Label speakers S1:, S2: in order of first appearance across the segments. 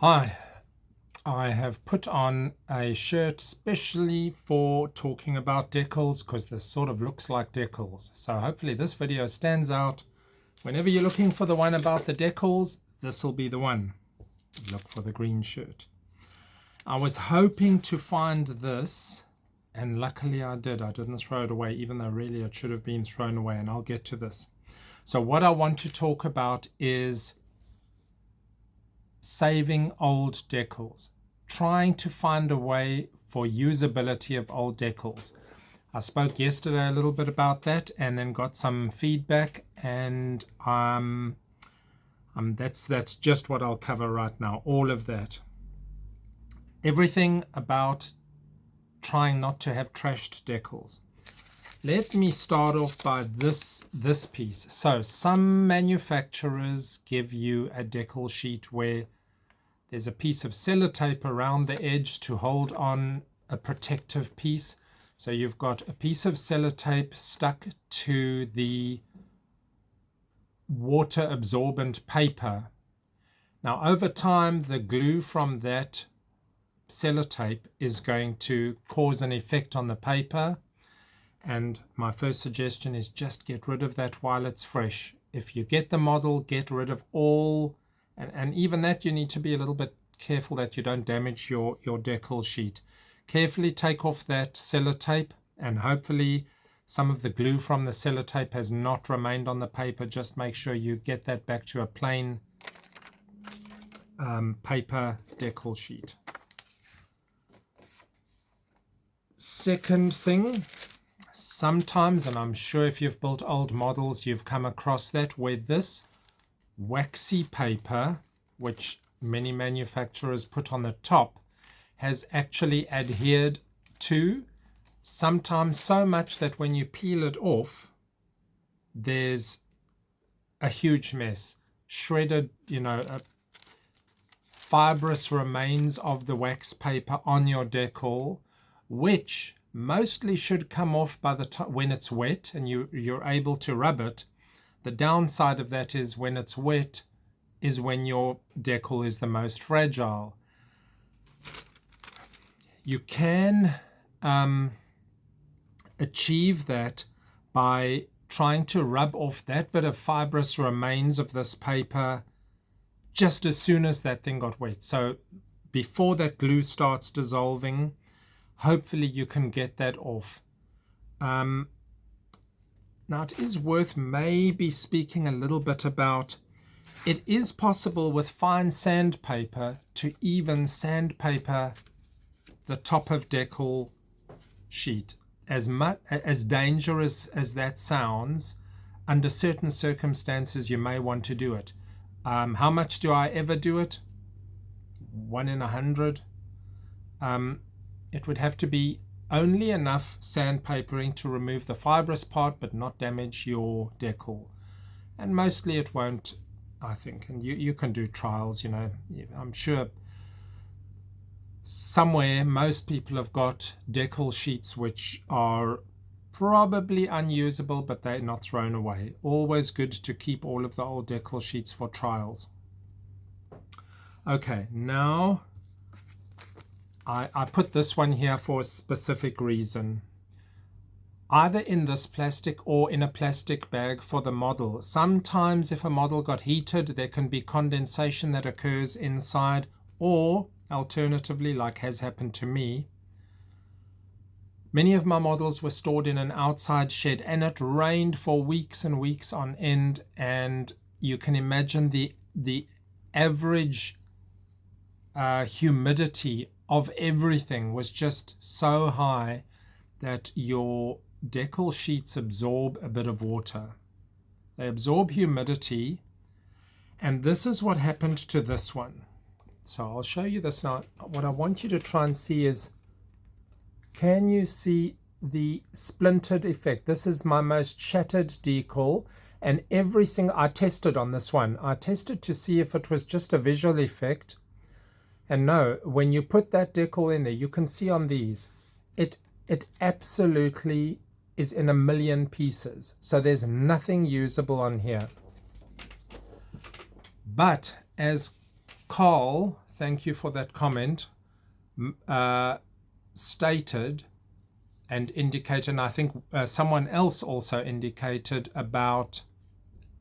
S1: Hi, I have put on a shirt specially for talking about decals because this sort of looks like decals. So hopefully this video stands out. Whenever you're looking for the one about the decals, this will be the one. Look for the green shirt. I was hoping to find this, and luckily I did. I didn't throw it away, even though really it should have been thrown away, and I'll get to this. So what I want to talk about is saving old decals, trying to find a way for usability of old decals. I spoke yesterday a little bit about that and then got some feedback, and that's just what I'll cover right now, all of that. Everything about trying not to have trashed decals. Let me start off by this piece. So some manufacturers give you a decal sheet where there's a piece of sellotape around the edge to hold on a protective piece. So you've got a piece of sellotape stuck to the water absorbent paper. Now over time, the glue from that sellotape is going to cause an effect on the paper. And my first suggestion is just get rid of that while it's fresh. If you get the model, get rid of all, and even that you need to be a little bit careful that you don't damage your decal sheet. Carefully take off that sellotape, and hopefully some of the glue from the sellotape has not remained on the paper. Just make sure you get that back to a plain paper decal sheet. Second thing, sometimes, and I'm sure if you've built old models, you've come across that, where this waxy paper, which many manufacturers put on the top, has actually adhered to, sometimes so much that when you peel it off, there's a huge mess. Shredded, fibrous remains of the wax paper on your decal, which mostly should come off by the time when it's wet and you're able to rub it. The downside of that is when it's wet is when your decal is the most fragile. You can achieve that by trying to rub off that bit of fibrous remains of this paper just as soon as that thing got wet. So before that glue starts dissolving, hopefully you can get that off. Now it is worth maybe speaking a little bit about, it is possible with fine sandpaper to even sandpaper the top of decal sheet. As dangerous as that sounds, under certain circumstances you may want to do it. How much do I ever do it? 1 in 100. It would have to be only enough sandpapering to remove the fibrous part but not damage your decal. And mostly it won't, I think. And you can do trials, I'm sure somewhere most people have got decal sheets which are probably unusable, but they're not thrown away. Always good to keep all of the old decal sheets for trials. Okay, now I put this one here for a specific reason. Either in this plastic or in a plastic bag for the model. Sometimes if a model got heated, there can be condensation that occurs inside, or alternatively, like has happened to me, many of my models were stored in an outside shed and it rained for weeks and weeks on end, and you can imagine the average humidity of everything was just so high that your decal sheets absorb a bit of water. They absorb humidity, and this is what happened to this one. So I'll show you this now. What I want you to try and see is, can you see the splintered effect? This is my most shattered decal, and I tested on this one. I tested to see if it was just a visual effect. And no, when you put that decal in there, you can see on these, it absolutely is in a million pieces. So there's nothing usable on here. But as Carl, thank you for that comment, stated and indicated, and I think someone else also indicated about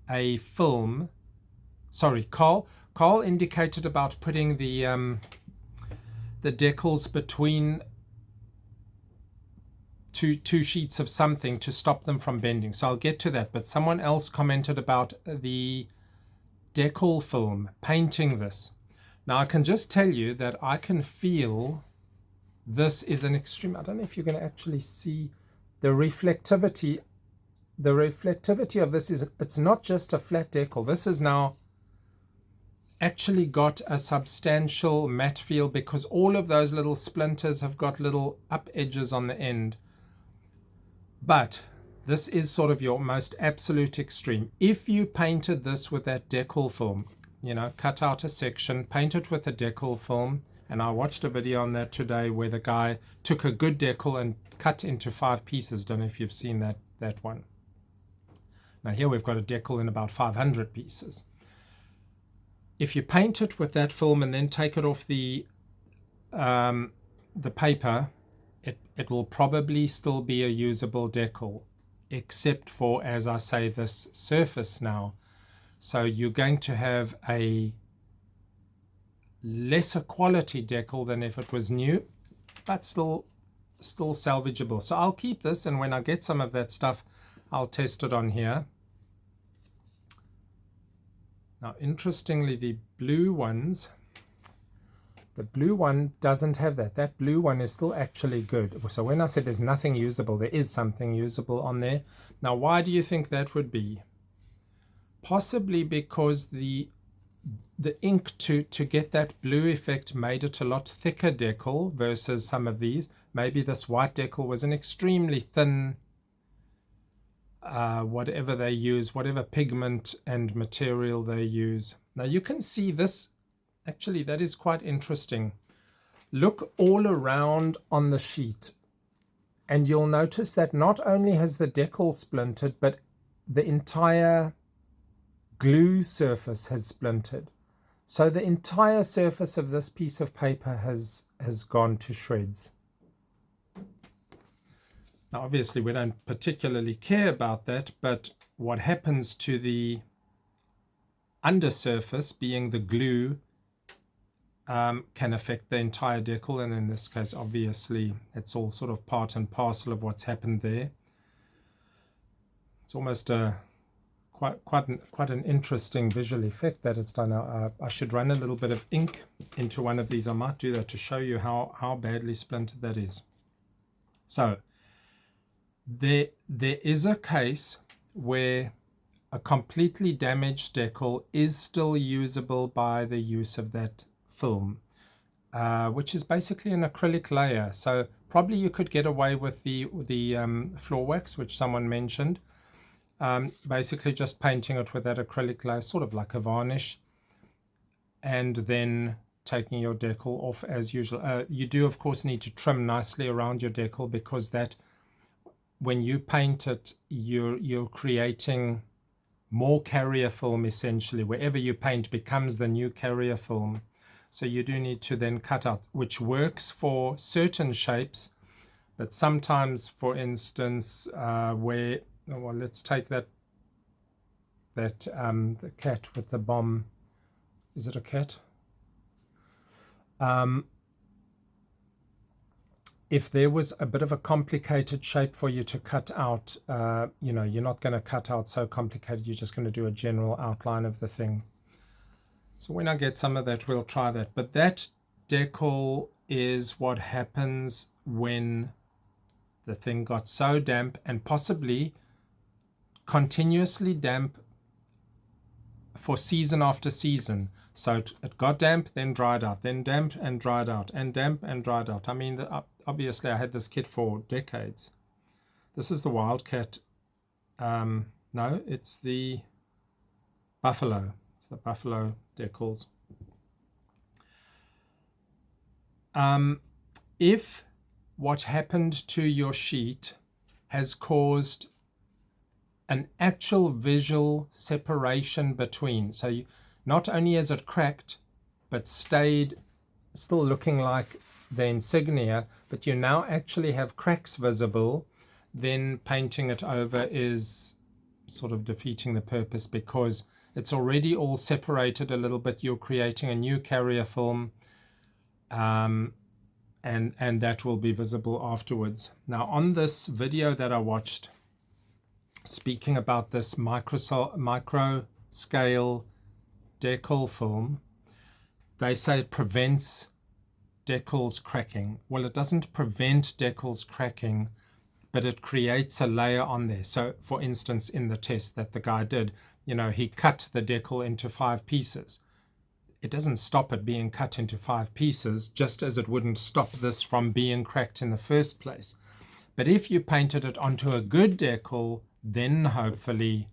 S1: a film. Sorry, Carl indicated about putting the decals between two sheets of something to stop them from bending. So I'll get to that. But someone else commented about the decal film, painting this. Now I can just tell you that I can feel this is an extreme. I don't know if you're going to actually see the reflectivity. The reflectivity of this is, it's not just a flat decal. This is now actually got a substantial matte feel because all of those little splinters have got little up edges on the end. But this is sort of your most absolute extreme. If you painted this with that decal film, you know, cut out a section, paint it with a decal film, and I watched a video on that today where the guy took a good decal and cut into 5 pieces. Don't know if you've seen that one. Now here we've got a decal in about 500 pieces. If you paint it with that film and then take it off the paper, it will probably still be a usable decal, except for, as I say, this surface now. So you're going to have a lesser quality decal than if it was new, but still salvageable. So I'll keep this, and when I get some of that stuff, I'll test it on here. Now, interestingly, the blue one doesn't have that. That blue one is still actually good. So when I said there's nothing usable, there is something usable on there. Now, why do you think that would be? Possibly because the ink to get that blue effect made it a lot thicker decal versus some of these. Maybe this white decal was an extremely thin, whatever they use, whatever pigment and material they use. Now you can see this, actually that is quite interesting. Look all around on the sheet and you'll notice that not only has the decal splintered, but the entire glue surface has splintered. So the entire surface of this piece of paper has gone to shreds. Now obviously we don't particularly care about that, but what happens to the undersurface, being the glue, can affect the entire decal, and in this case obviously it's all sort of part and parcel of what's happened there. It's almost a quite an interesting visual effect that it's done. I should run a little bit of ink into one of these. I might do that to show you how badly splintered that is. So there is a case where a completely damaged decal is still usable by the use of that film, which is basically an acrylic layer. So probably you could get away with the floor wax, which someone mentioned. Basically just painting it with that acrylic layer, sort of like a varnish, and then taking your decal off as usual. You do of course need to trim nicely around your decal, because that, when you paint it, you're creating more carrier film essentially. Wherever you paint becomes the new carrier film. So you do need to then cut out, which works for certain shapes, but sometimes, for instance, where, well, let's take the cat with the bomb. Is it a cat? If there was a bit of a complicated shape for you to cut out, you know, you're not going to cut out so complicated. You're just going to do a general outline of the thing. So when I get some of that, we'll try that. But that decal is what happens when the thing got so damp, and possibly continuously damp for season after season. So it got damp, then dried out, then damp and dried out, and damp and dried out. I mean, obviously I had this kit for decades. This is the Wildcat. No, it's the Buffalo. It's the Buffalo decals. If what happened to your sheet has caused an actual visual separation between, so not only has it cracked, but stayed still looking like the insignia, but you now actually have cracks visible, then painting it over is sort of defeating the purpose, because it's already all separated a little bit. You're creating a new carrier film, and that will be visible afterwards. Now, on this video that I watched, speaking about this micro scale decal film, they say it prevents decals cracking. Well, it doesn't prevent decals cracking, but it creates a layer on there. So, for instance, in the test that the guy did, he cut the decal into 5 pieces. It doesn't stop it being cut into 5 pieces, just as it wouldn't stop this from being cracked in the first place. But if you painted it onto a good decal, then hopefully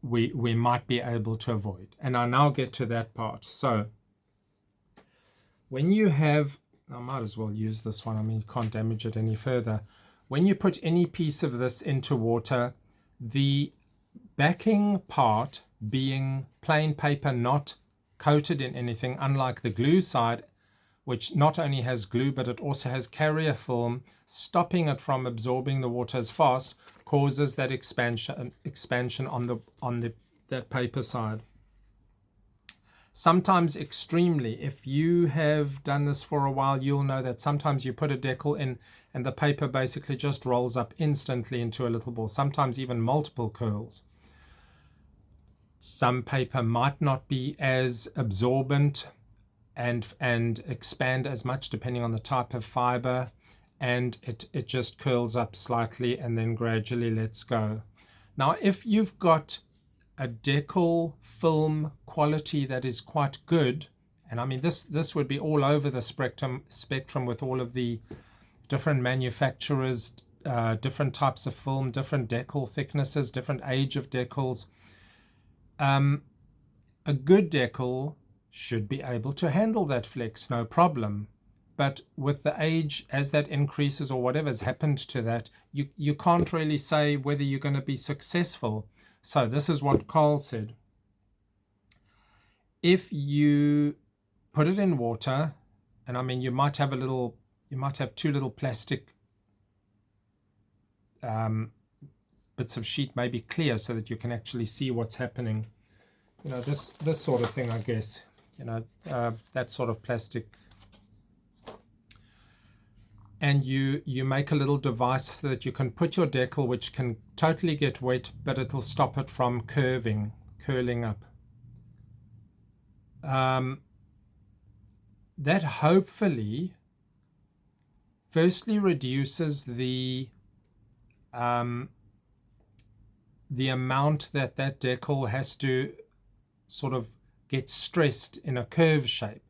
S1: we might be able to avoid. And I now get to that part. So when you have, I might as well use this one, I mean, you can't damage it any further. When you put any piece of this into water, the backing part being plain paper, not coated in anything, unlike the glue side, which not only has glue, but it also has carrier film, stopping it from absorbing the water as fast, causes that expansion on that paper side. Sometimes extremely. If you have done this for a while, you'll know that sometimes you put a decal in and the paper basically just rolls up instantly into a little ball, sometimes even multiple curls. Some paper might not be as absorbent and expand as much depending on the type of fiber, and it just curls up slightly and then gradually lets go. Now, if you've got a decal film quality that is quite good, and I mean this would be all over the spectrum with all of the different manufacturers, different types of film, different decal thicknesses, different age of decals. A good decal should be able to handle that flex, no problem. But with the age, as that increases or whatever's happened to that, you can't really say whether you're going to be successful. So this is what Carl said. If you put it in water, and I mean, you might have 2 little plastic bits of sheet, maybe clear, so that you can actually see what's happening. This sort of thing, I guess. That sort of plastic. And you make a little device so that you can put your decal, which can totally get wet, but it'll stop it from curling up. That hopefully firstly reduces the amount that decal has to sort of get stressed in a curve shape,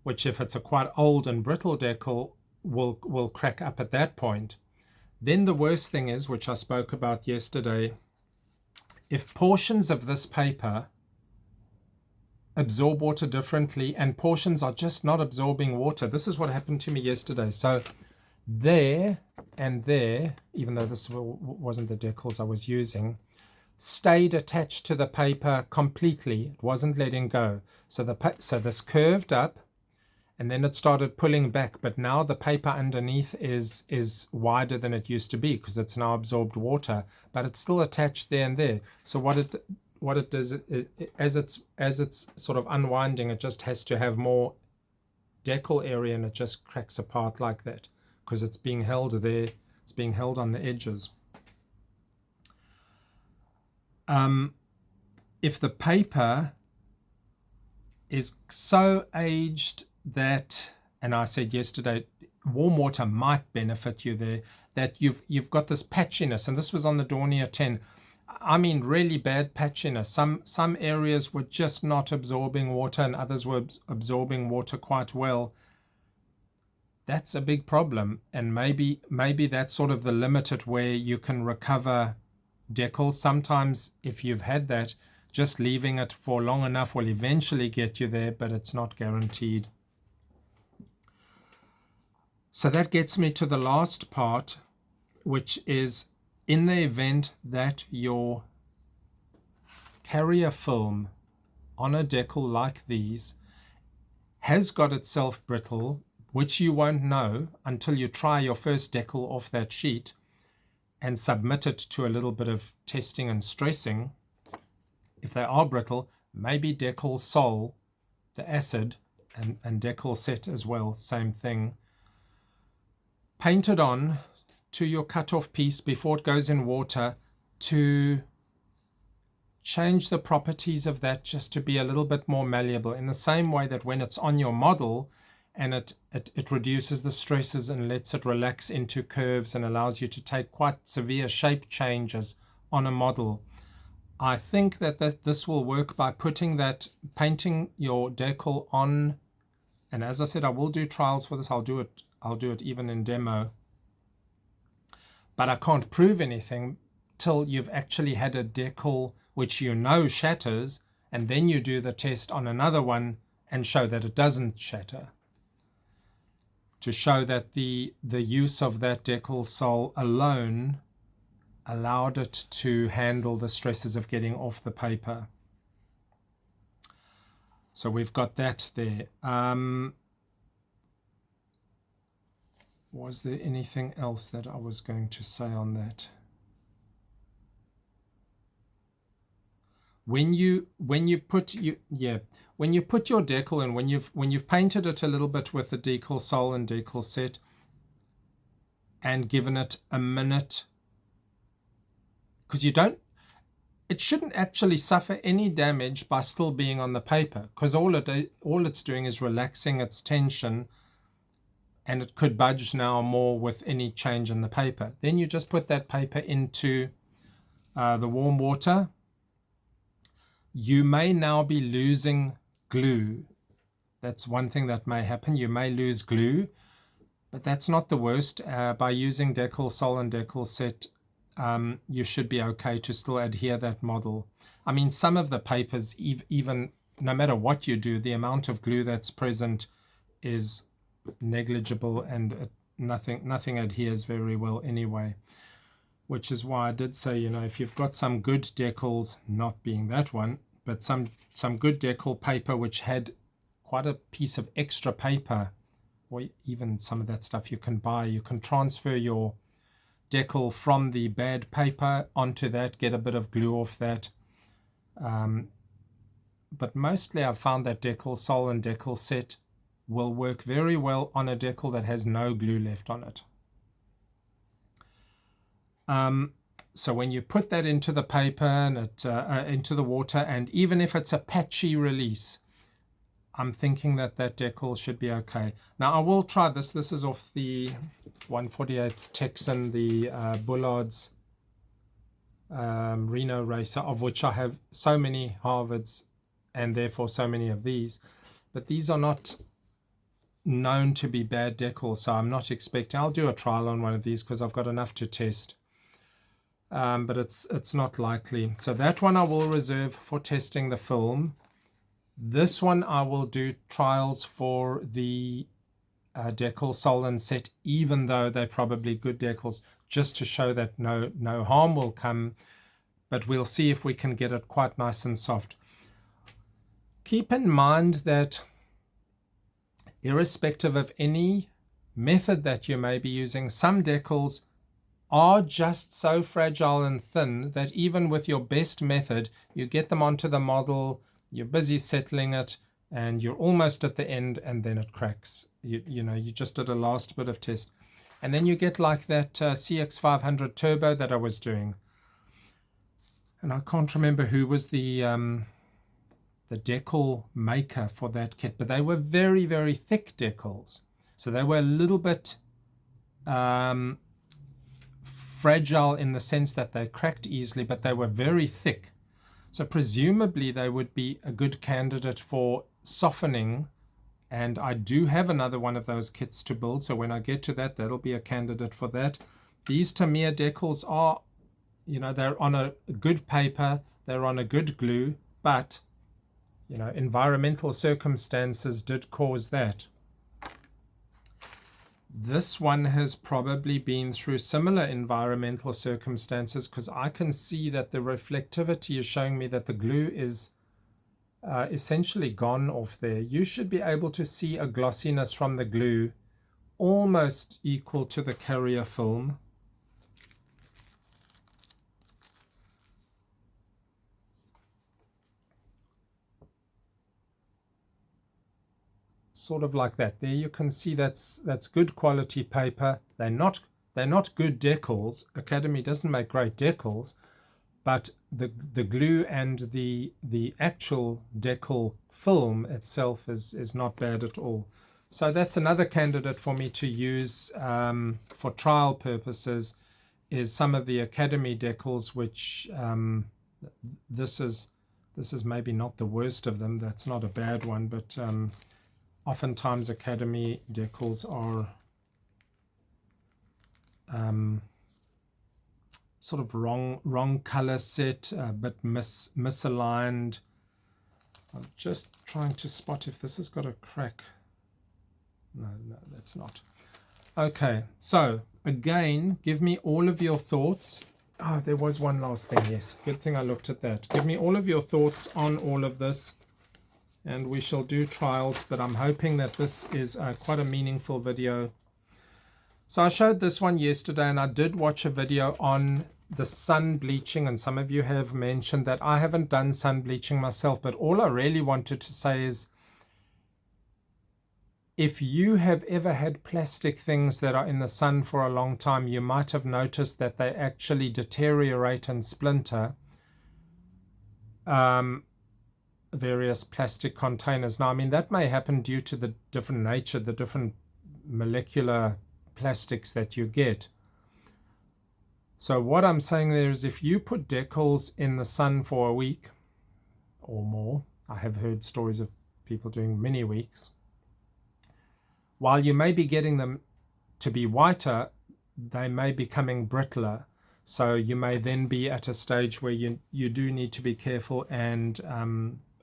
S1: which if it's a quite old and brittle decal will crack up at that point. Then the worst thing is, which I spoke about yesterday, if portions of this paper absorb water differently and portions are just not absorbing water. This is what happened to me yesterday. So there and there, even though this wasn't the decals I was using, stayed attached to the paper completely. It wasn't letting go. So this curved up, and then it started pulling back. But now the paper underneath is wider than it used to be because it's now absorbed water, but it's still attached there and there. So what it does is, as it's sort of unwinding, it just has to have more decal area, and it just cracks apart like that because it's being held there. It's being held on the edges. If the paper is so aged that, and I said yesterday, warm water might benefit you there, that you've got this patchiness, and this was on the Dornier 10. I mean, really bad patchiness. Some areas were just not absorbing water, and others were absorbing water quite well. That's a big problem, and maybe that's sort of the limit at where you can recover decals. Sometimes if you've had that, just leaving it for long enough will eventually get you there, but it's not guaranteed. So that gets me to the last part, which is in the event that your carrier film on a decal like these has got itself brittle, which you won't know until you try your first decal off that sheet and submit it to a little bit of testing and stressing. If they are brittle, maybe Decals Sol, the acid, and Decals Set as well, same thing. Paint it on to your cut-off piece before it goes in water to change the properties of that just to be a little bit more malleable, in the same way that when it's on your model and it reduces the stresses and lets it relax into curves and allows you to take quite severe shape changes on a model. I think that this will work by painting your decal on, and as I said, I will do trials for this. I'll do it even in demo. But I can't prove anything till you've actually had a decal which you know shatters, and then you do the test on another one and show that it doesn't shatter, to show that the use of that Decals Sol alone allowed it to handle the stresses of getting off the paper. So we've got that there. Was there anything else that I was going to say on that? When you put your decal in, when you've painted it a little bit with the Decals Sol and Decals Set and given it a minute, because it shouldn't actually suffer any damage by still being on the paper, because all it's doing is relaxing its tension, and it could budge now more with any change in the paper. Then you just put that paper into the warm water. You may now be losing glue. That's one thing that may happen. You may lose glue, but that's not the worst. By using Decals Sol and Decals Set, you should be okay to still adhere that model. I mean, some of the papers, even no matter what you do, the amount of glue that's present is negligible, and nothing adheres very well anyway. Which is why I did say, if you've got some good decals, not being that one, but some good decal paper which had quite a piece of extra paper, or even some of that stuff you can buy, you can transfer your decal from the bad paper onto that, get a bit of glue off that. But mostly I've found that Decals Sol and Decals Set will work very well on a decal that has no glue left on it. So when you put that into the paper and into the water, and even if it's a patchy release, I'm thinking that decal should be okay. Now I will try this. This is off the 148th Texan, the Bullard's Reno Racer, of which I have so many Harvards and therefore so many of these. But these are not known to be bad decals, so I'm not expecting. I'll do a trial on one of these because I've got enough to test. But it's not likely. So that one I will reserve for testing the film. This one I will do trials for the Decals Sol and Set, even though they're probably good decals, just to show that no harm will come. But we'll see if we can get it quite nice and soft. Keep in mind that irrespective of any method that you may be using, some decals are just so fragile and thin that even with your best method, you get them onto the model, you're busy settling it, and you're almost at the end, and then it cracks. You just did a last bit of test. And then you get like that CX500 Turbo that I was doing. And I can't remember who was the decal maker for that kit, but they were very, very thick decals. So they were a little bit fragile in the sense that they cracked easily, but they were very thick. So presumably they would be a good candidate for softening, and I do have another one of those kits to build, so when I get to that, that'll be a candidate for that. These Tamiya decals are, they're on a good paper, they're on a good glue, but environmental circumstances did cause that. This one has probably been through similar environmental circumstances, because I can see that the reflectivity is showing me that the glue is essentially gone off there. You should be able to see a glossiness from the glue almost equal to the carrier film. Sort of like that. There you can see that's good quality paper. They're not good decals. Academy doesn't make great decals, but the glue and the actual decal film itself is not bad at all. So that's another candidate for me to use for trial purposes, is some of the Academy decals, which this is maybe not the worst of them. That's not a bad one, but oftentimes Academy decals are sort of wrong color set, but misaligned. I'm just trying to spot if this has got a crack. No, that's not. Okay, so again, give me all of your thoughts. Oh, there was one last thing. Yes, good thing I looked at that. Give me all of your thoughts on all of this, and we shall do trials, but I'm hoping that this is quite a meaningful video. So I showed this one yesterday, and I did watch a video on the sun bleaching, and some of you have mentioned that. I haven't done sun bleaching myself, but all I really wanted to say is, if you have ever had plastic things that are in the sun for a long time, you might have noticed that they actually deteriorate and splinter. Various plastic containers. Now, I mean, that may happen due to the different nature, the different molecular plastics that you get. So what I'm saying there is, if you put decals in the sun for a week or more, I have heard stories of people doing many weeks, while you may be getting them to be whiter, they may be becoming brittler. So you may then be at a stage where you do need to be careful and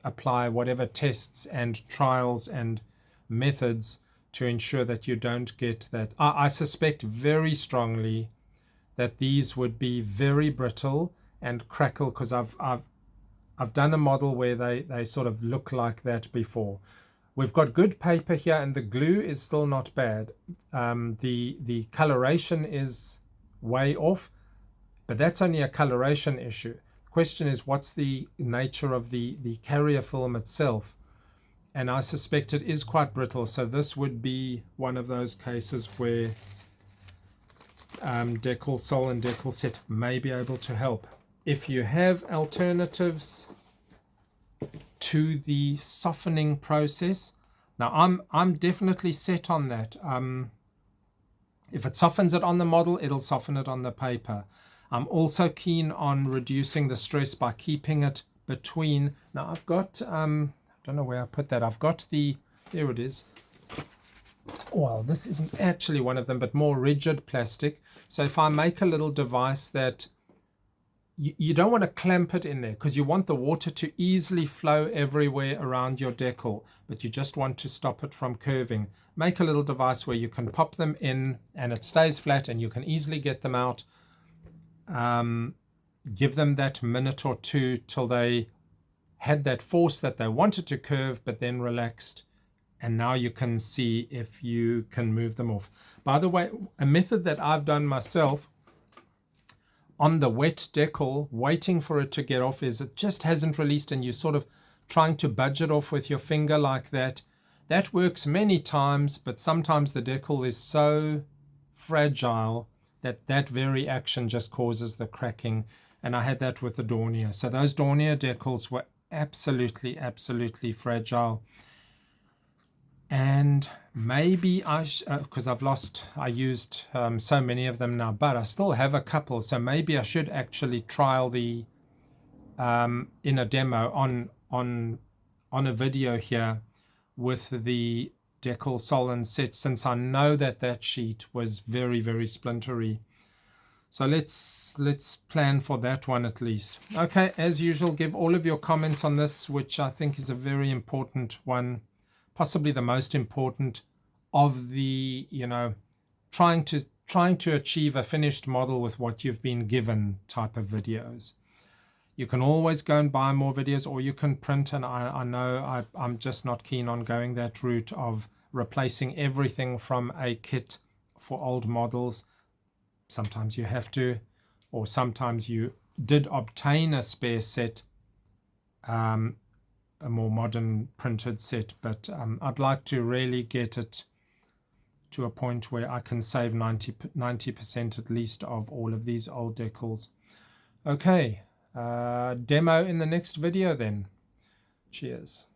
S1: apply whatever tests and trials and methods to ensure that you don't get that. I suspect very strongly that these would be very brittle and crackle, because I've done a model where they sort of look like that before. We've got good paper here, and the glue is still not bad. The coloration is way off, but that's only a coloration issue. The question is, what's the nature of the carrier film itself? And I suspect it is quite brittle, so this would be one of those cases where Decal Sol and Decal Set may be able to help. If you have alternatives to the softening process, now I'm definitely set on that. If it softens it on the model, it'll soften it on the paper. I'm also keen on reducing the stress by keeping it between. Now I've got I don't know where I put that. I've got there it is. Well, this isn't actually one of them, but more rigid plastic. So if I make a little device that you don't want to clamp it in there, because you want the water to easily flow everywhere around your decal, but you just want to stop it from curving. Make a little device where you can pop them in and it stays flat and you can easily get them out. Give them that minute or two till they had that force that they wanted to curve, but then relaxed. And now you can see if you can move them off. By the way, a method that I've done myself on the wet decal, waiting for it to get off, is it just hasn't released and you're sort of trying to budge it off with your finger like that. That works many times, but sometimes the decal is so fragile that that very action just causes the cracking. And I had that with the Dornier. So those Dornier decals were absolutely fragile. And maybe because I used so many of them now, but I still have a couple. So maybe I should actually trial the in a demo on a video here with the Decal Sol set, since I know that sheet was very splintery. So let's plan for that one at least. Okay, as usual, give all of your comments on this, which I think is a very important one. Possibly the most important of the, trying to achieve a finished model with what you've been given type of videos. You can always go and buy more videos, or you can print, and I know I'm just not keen on going that route of replacing everything from a kit for old models. Sometimes you have to, or sometimes you did obtain a spare set, a more modern printed set, but I'd like to really get it to a point where I can save 90% at least of all of these old decals. Okay, demo in the next video then. Cheers.